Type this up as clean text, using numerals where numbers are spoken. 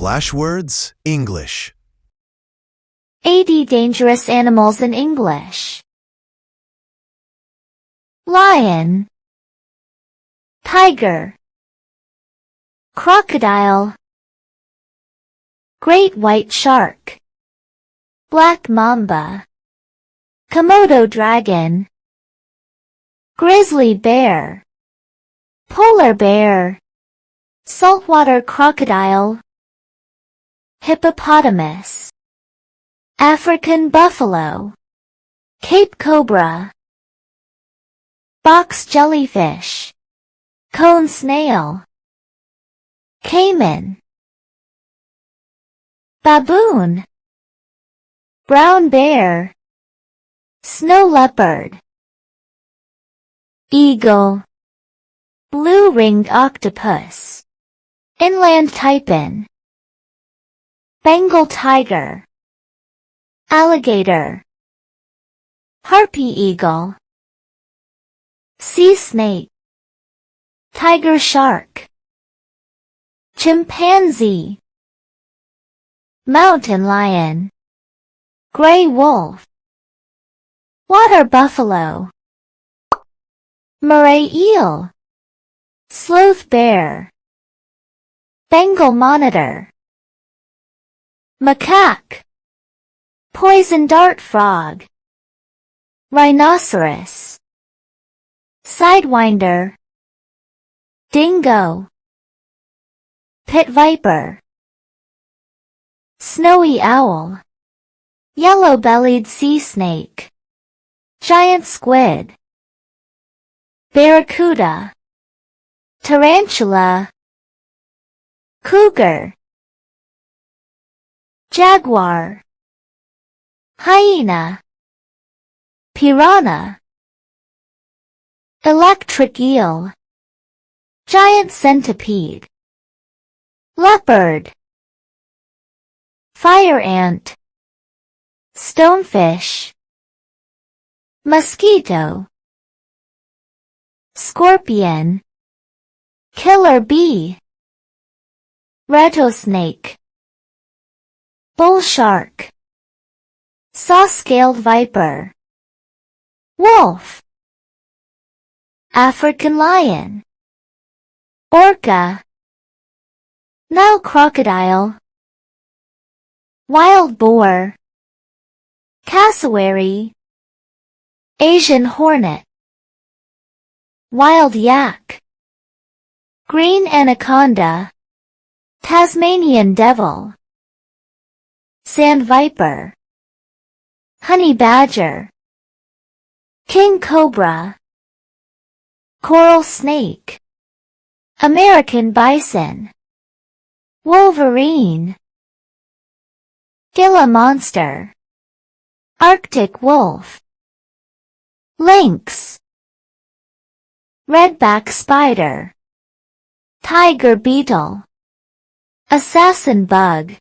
Flashwords, English. 80 dangerous animals in English. Lion, tiger, crocodile, great white shark, black mamba, Komodo dragon, grizzly bear, polar bear, saltwater crocodile, hippopotamus, African buffalo, Cape cobra, box jellyfish, cone snail, caiman, baboon, brown bear, snow leopard, eagle, blue-ringed octopus, inland taipan, Bengal tiger, alligator, harpy eagle, sea snake, tiger shark, chimpanzee, mountain lion, gray wolf, water buffalo, moray eel, sloth bear, Bengal monitor, macaque, poison dart frog, rhinoceros, sidewinder, dingo, pit viper, snowy owl, yellow-bellied sea snake, giant squid, barracuda, tarantula, cougar, jaguar, hyena, piranha, electric eel, giant centipede, leopard, fire ant, stonefish, mosquito, scorpion, killer bee, rattlesnake, bull shark, saw-scaled viper, wolf, African lion, orca, Nile crocodile, wild boar, cassowary, Asian hornet, wild yak, green anaconda, Tasmanian devil, sand viper, honey badger, king cobra, coral snake, American bison, wolverine, Gila monster, Arctic wolf, lynx, redback spider, tiger beetle, assassin bug,